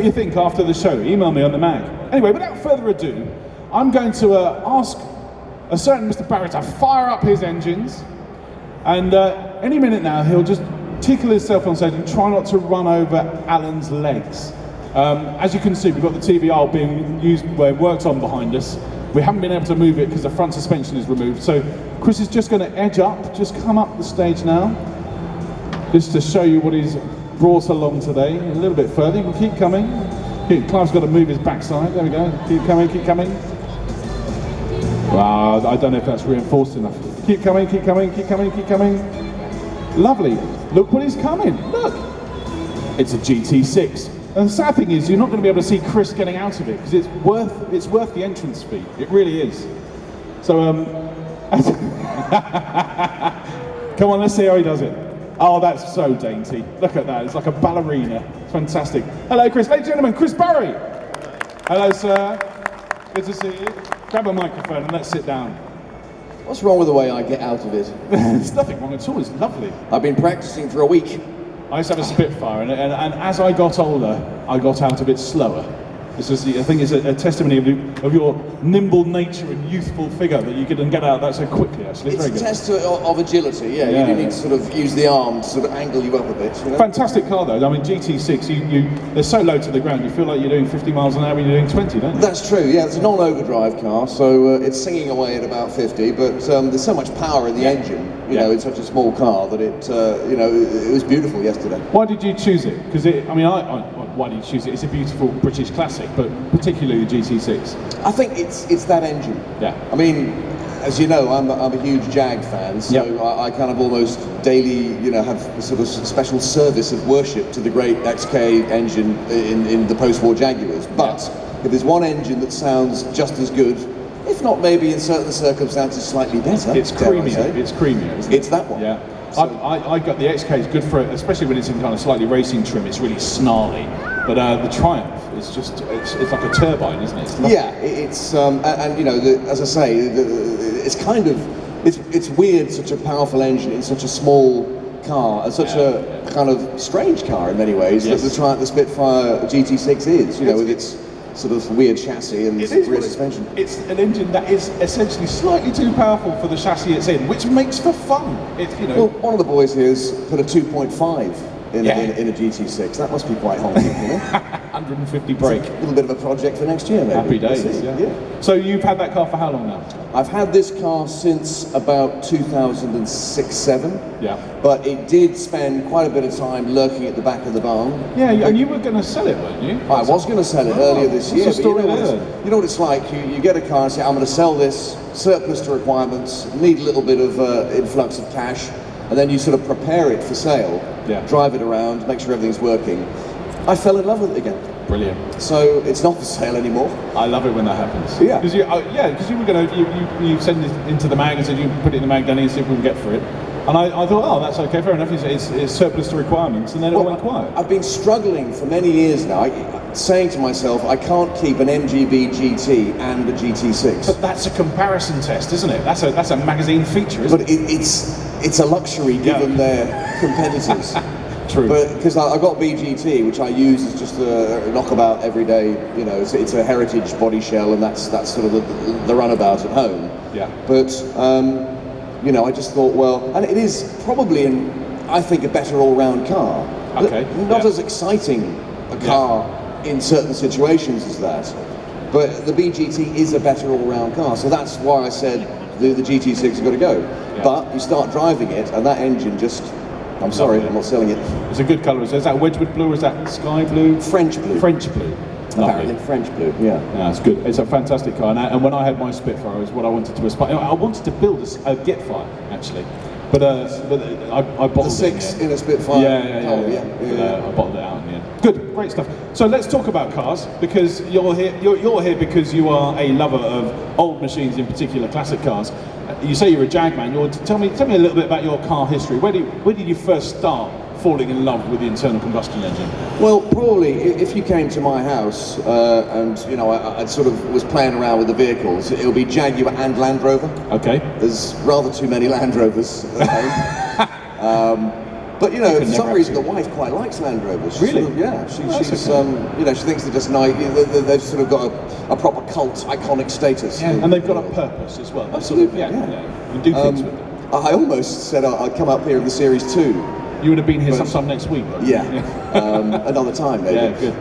What you think after the show? Email me on the mag. Anyway, without further ado, I'm going to ask a certain Mr. Barrie to fire up his engines, and any minute now he'll just tickle himself on stage and try not to run over Alan's legs. As you can see, we've got the TVR being used, worked on behind us. We haven't been able to move it because the front suspension is removed. So Chris is just going to edge up, just come up the stage now, just to show you what he's brought along today. A little bit further, you can keep coming. Clive's got to move his backside, there we go. Keep coming, keep coming. Wow, I don't know if that's reinforced enough. Keep coming, keep coming, keep coming, keep coming. Lovely. Look what is coming, look. It's a GT6. And the sad thing is, you're not going to be able to see Chris getting out of it because it's worth the entrance fee. It really is. So, come on, let's see how he does it. Oh, that's so dainty. Look at that. It's like a ballerina. It's fantastic. Hello, Chris. Ladies and gentlemen, Chris Barrie. Hello, sir. Good to see you. Grab a microphone and let's sit down. What's wrong with the way I get out of it? There's nothing wrong at all. It's lovely. I've been practicing for a week. I used to have a Spitfire, and as I got older, I got out of it slower. This is, I think, it's a testimony of your nimble nature and youthful figure that you can get out that so quickly. Actually, it's very a good. test of agility. Yeah, you do need to sort of use the arm to sort of angle you up a bit. You know? Fantastic car, though. I mean, GT6, they're so low to the ground. You feel like you're doing 50 miles an hour when you're doing 20, don't you? That's true. Yeah, it's a non-overdrive car, so it's singing away at about 50. But there's so much power in the engine. You know, in such a small car that it was beautiful yesterday. Why did you choose it? Because why did you choose it? It's a beautiful British classic, but particularly the GT6. I think it's that engine. Yeah. I mean, as you know, I'm a huge Jag fan, so I kind of almost daily, have a sort of special service of worship to the great XK engine in the post-war Jaguars. But if there's one engine that sounds just as good, if not maybe in certain circumstances slightly better. It's creamier. It's creamier. Isn't it? It's that one. Yeah. So, I got the XK is good for it, especially when it's in kind of slightly racing trim. It's really snarly. But the Triumph is just it's like a turbine, isn't it? It's as I say, it's kind of it's weird, such a powerful engine in such a small car, and such a kind of strange car in many ways. Yes. That the Spitfire GT6 is, with its sort of weird chassis and rear suspension. It's an engine that is essentially slightly too powerful for the chassis it's in, which makes for fun. Well, one of the boys here has put a 2.5 in a GT6. That must be quite honking, 150 brake. A little bit of a project for next year, maybe. Happy days, yeah. So you've had that car for how long now? I've had this car since about 2006-07. Yeah. But it did spend quite a bit of time lurking at the back of the barn. Yeah, and you were going to sell it, weren't you? I was going to sell it earlier this year. What's the story but you know what it's like? You get a car and say, I'm going to sell this, surplus to requirements, need a little bit of influx of cash, and then you sort of prepare it for sale, drive it around, make sure everything's working. I fell in love with it again. Brilliant. So it's not for sale anymore. I love it when that happens. Yeah. Because you were going to you send it into the mag and said you put it in the mag, and see if we can get for it. And I thought, oh, that's okay, fair enough. It's surplus to requirements, and then it went quiet. I've been struggling for many years now, saying to myself, I can't keep an MGB GT and a GT6. But that's a comparison test, isn't it? That's a magazine feature, isn't it? But it's a luxury given their competitors. True. But because I've got BGT, which I use as just a knockabout every day. It's a heritage body shell, and that's sort of the runabout at home. Yeah. But I just thought, well, and it is probably I think a better all-round car. Okay. Not as exciting a car in certain situations as that, but the BGT is a better all-round car. So that's why I said the GT6 has got to go. Yeah. But you start driving it, and that engine just. I'm sorry, I'm not selling it. It's a good colour. Is that Wedgwood blue or is that sky blue? French blue. French blue. Apparently French blue, yeah. It's good. It's a fantastic car. And when I had my Spitfire, it was what I wanted to aspire. I wanted to build a Gitfire, actually. But I bottled the 6 in a Spitfire. Yeah. I bottled it out in the end. Good, great stuff. So let's talk about cars, because you're here because you are a lover of old machines, in particular classic cars. You say you're a Jag man. Tell me a little bit about your car history. Where did you first start falling in love with the internal combustion engine? Well, probably if you came to my house and I sort of was playing around with the vehicles, it'll be Jaguar and Land Rover. Okay. There's rather too many Land Rovers at home. But you know, for some never reason, the have wife quite likes Land Rovers. She's Really? sort of- yeah. She's okay. you know, she thinks they're just nice. They've sort of got a proper cult, iconic status. Yeah, and they've got a purpose as well. That's sort of, Absolutely, yeah. You do things with them. I almost said I'd come up here in the series 2. You would have been here sometime next week. Yeah, another time maybe. Yeah, good.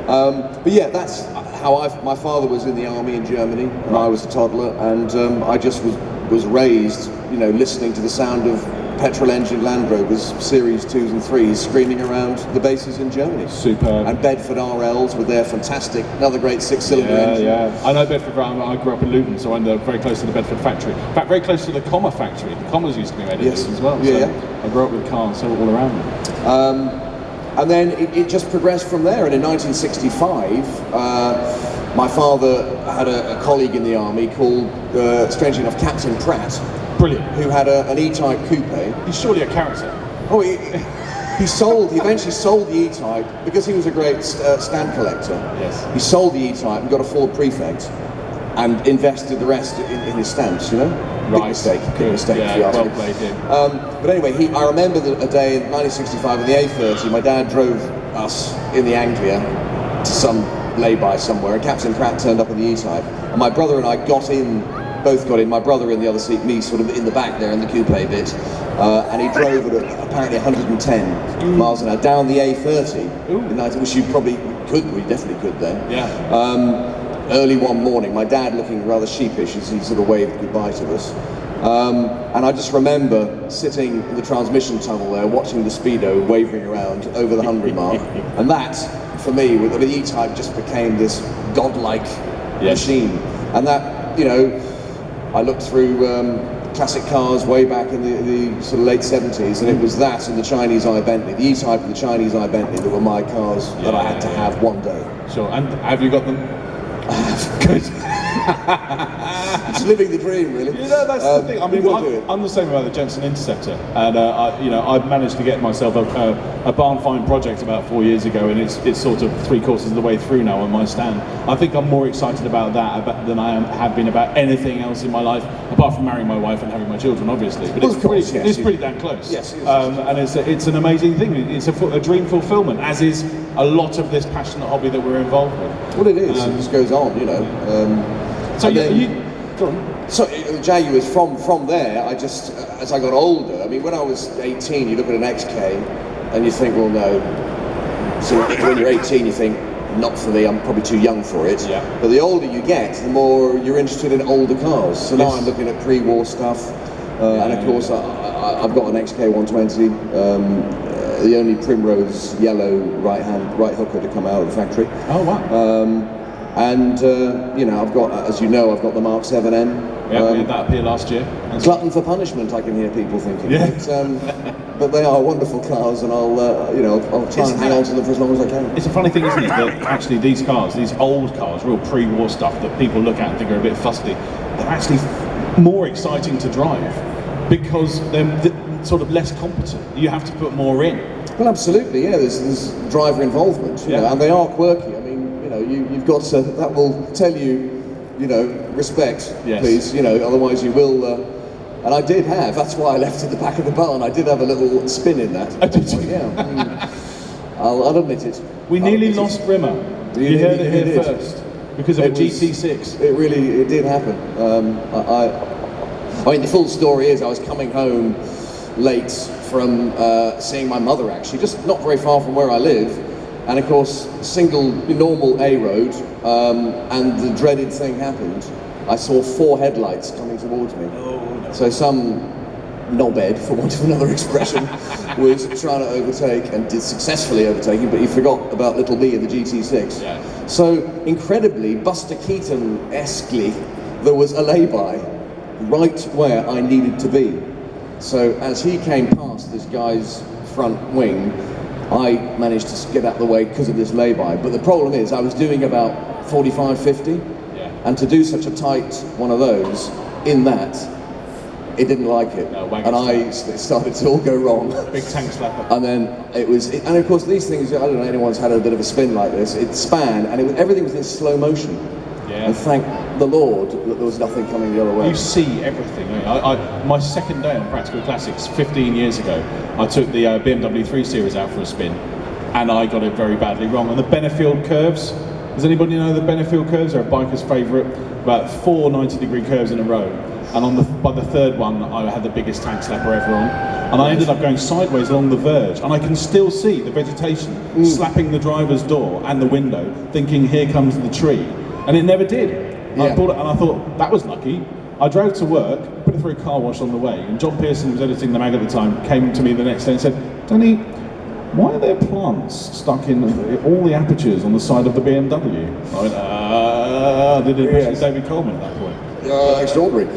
But yeah, that's how my father was in the army in Germany, and I was a toddler, and I just was raised, you know, listening to the sound of petrol engine Land Rovers Series 2s and 3s screaming around the bases in Germany. Superb. And Bedford RLs with their fantastic, another great 6-cylinder engine. Yeah. I know Bedford. I grew up in Luton, so I'm very close to the Bedford factory. In fact, very close to the Comma factory. The Commas used to be made in Luton as well. Yeah, so I grew up with cars, so all around me. And then it just progressed from there. And in 1965, my father had a colleague in the army called, strangely enough, Captain Pratt. Brilliant. Who had an E-Type coupe. He's surely a character. Oh, he eventually sold the E-Type because he was a great stamp collector. Yes. He sold the E-Type and got a Ford Prefect and invested the rest in his stamps, you know? Right. Big mistake, if you ask well me. played, But anyway, I remember a day in 1965 in the A30, my dad drove us in the Anglia to some lay-by somewhere, and Captain Pratt turned up in the E-Type, and my brother and I both got in, my brother in the other seat, me sort of in the back there in the coupe bit, and he drove at apparently 110 miles an hour down the A30, which you probably could, we definitely could then. Yeah. Early one morning, my dad looking rather sheepish as he sort of waved goodbye to us. And I just remember sitting in the transmission tunnel there, watching the speedo wavering around over the 100 mark, and that, for me, with the E-Type just became this godlike machine. And that, you know, I looked through classic cars way back in the sort of late 70s, and it was that and the Chinese I Bentley, the E-Type and the Chinese I Bentley that were my cars that I had to have one day. Sure, and have you got them? Good. It's living the dream, really. You know, that's the thing. I mean, I'm the same about the Jensen Interceptor, and I managed to get myself a barn find project about 4 years ago, and it's sort of 3/4 of the way through now on my stand. I think I'm more excited about that than I have been about anything else in my life, apart from marrying my wife and having my children, obviously. But it's pretty damn close. Yes. And it's an amazing thing. It's a dream fulfillment, as is a lot of this passionate hobby that we're involved with. Well, it is. It just goes on, you know. So So Jaguars, from there, I just, as I got older, I mean, when I was 18, you look at an XK and you think, well, no. So when you're 18, you think, not for me, I'm probably too young for it. Yeah. But the older you get, the more you're interested in older cars. So now I'm looking at pre-war stuff, and of course, I've got an XK 120, the only Primrose yellow right hooker to come out of the factory. Oh wow. And you know, I've got the Mark 7M. Yeah, we had that up here last year. Glutton for punishment, I can hear people thinking. Yeah. But they are wonderful cars, and I'll try and hang on to them for as long as I can. It's a funny thing, isn't it, that actually these cars, these old cars, real pre-war stuff that people look at and think are a bit fusty, they're actually more exciting to drive because they're sort of less competent. You have to put more in. Well, absolutely, yeah. There's driver involvement, you know, and they are quirky. I mean, you know, you've got to, that will tell you, you know, respect, please, you know, otherwise you will. And I did have. That's why I left at the back of the barn. I did have a little spin in that. I did. I'll admit it. We nearly lost Rimmer. You heard it here first because of a GT6. It did happen. I mean, the full story is I was coming home late from seeing my mother, actually, just not very far from where I live, and of course, single normal A road, and the dreaded thing happened. I saw 4 headlights coming towards me. So some knobhead, for want of another expression, was trying to overtake and did successfully overtake him, but he forgot about little me in the GT6. Yeah. So incredibly, Buster Keaton-esquely, there was a lay-by right where I needed to be. So as he came past this guy's front wing, I managed to get out of the way because of this lay-by. But the problem is I was doing about 45, 50, and to do such a tight one of those, in that, it didn't like it. No, and it started to all go wrong. Big tank slapper. And then and of course these things, I don't know, anyone's had a bit of a spin like this, it span, and everything was in slow motion. and thank the Lord that there was nothing coming the other way. You see everything. My second day on Practical Classics 15 years ago, I took the BMW 3 Series out for a spin, and I got it very badly wrong on the Benefield curves. Does anybody know the Benefield curves? They're a biker's favourite. About 4 90-degree curves in a row, and by the third one, I had the biggest tank slapper ever on, and I ended up going sideways along the verge, and I can still see the vegetation slapping the driver's door and the window, thinking, here comes the tree, and it never did. I pulled it, and I thought, that was lucky. I drove to work, put it through a car wash on the way, and John Pearson, who was editing the mag at the time, came to me the next day and said, Danny, why are there plants stuck in all the apertures on the side of the BMW? I went, I did an impression of David Coleman at that point. Extraordinary.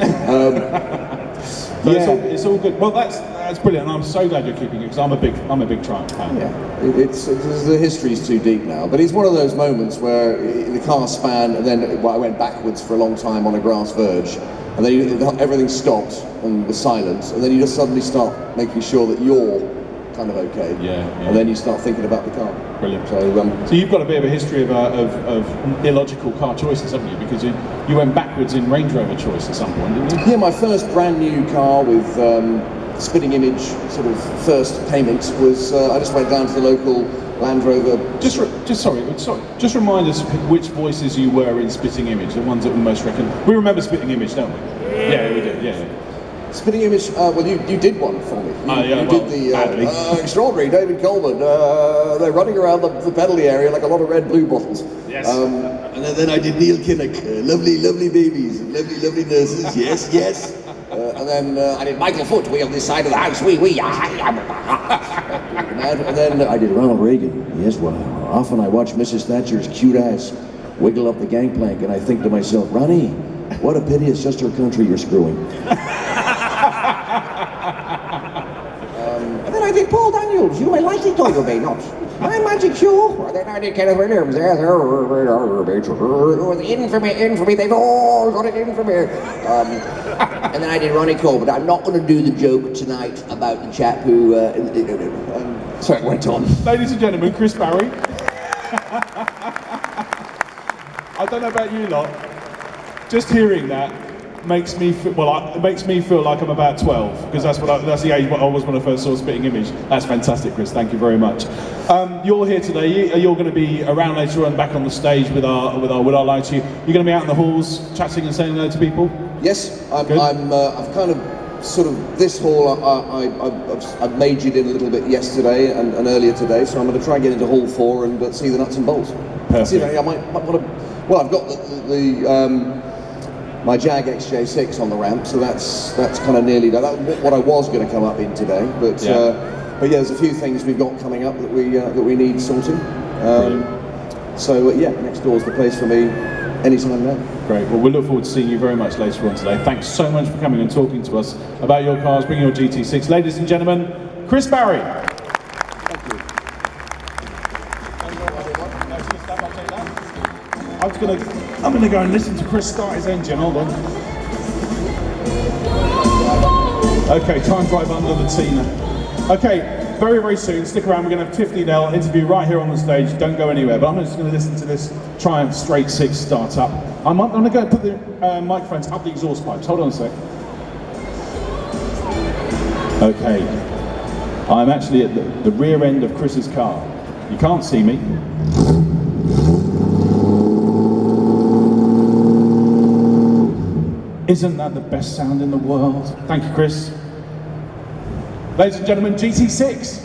It's all good. Well, that's brilliant, and I'm so glad you're keeping it, because I'm a big Triumph fan. Yeah, the history's too deep now, but it's one of those moments where the car span, and then I went backwards for a long time on a grass verge, and then everything stopped and was silent, and then you just suddenly start making sure that you're kind of okay, and then you start thinking about the car. Brilliant. So you've got a bit of a history of illogical car choices, haven't you? Because you went backwards in Range Rover choice at some point, didn't you? Yeah, my first brand new car with spitting image sort of first payment was I just went down to the local Land Rover. Just remind us which voices you were in Spitting Image, the ones that we most reckon. We remember Spitting Image, don't we? Yeah, we do. Yeah. Spitting Image, well, you did one for me. You did the extraordinary David Coleman. They're running around the pedally area like a lot of red blue bottles. Yes. And then I did Neil Kinnock, lovely, lovely babies, lovely, lovely nurses. Yes, yes. And then I did Michael Foot, we on this side of the house, we. And then I did Ronald Reagan. Yes, well, often I watch Mrs. Thatcher's cute ass wiggle up the gangplank, and I think to myself, Ronnie, what a pity it's just her country you're screwing. And then I did Paul Daniels, you may like it or you may not. My magic show. And then I did Kenneth Williams. Infamy, they've all got it infamy. And then I did Ronnie Cole, but I'm not going to do the joke tonight about the chap who... so it went on. Ladies and gentlemen, Chris Barrie. I don't know about you lot, just hearing that makes me feel, it makes me feel like I'm about 12, because that's the age I was when I first saw Spitting Image. That's fantastic, Chris. Thank you very much. You're here today. You're going to be around later on, back on the stage with our lights. You're going to be out in the halls, chatting and saying hello to people. Yes, I've kind of sort of this hall. I've majored in a little bit yesterday and earlier today, so I'm going to try and get into Hall 4 and see the nuts and bolts. Perfect. See, I might want to. Well, I've got my Jag XJ6 on the ramp, so that's kind of nearly done. That's what I was going to come up in today, but yeah, there's a few things we've got coming up that we need sorting. So yeah, next door's the place for me anytime now. Great. Well, we look forward to seeing you very much later on today. Thanks so much for coming and talking to us about your cars, bringing your GT6. Ladies and gentlemen, Chris Barrie. Thank you. I'm gonna go and listen to Chris start his engine. Hold on. Okay, try and drive under the Tina. Okay, very, very soon, stick around, we're gonna have Tiffany Dell interview right here on the stage. Don't go anywhere, but I'm just gonna listen to this Triumph Straight 6 start up. I'm gonna go and put the microphones up the exhaust pipes. Hold on a sec. Okay, I'm actually at the rear end of Chris's car. You can't see me. Isn't that the best sound in the world? Thank you, Chris. Ladies and gentlemen, GT6.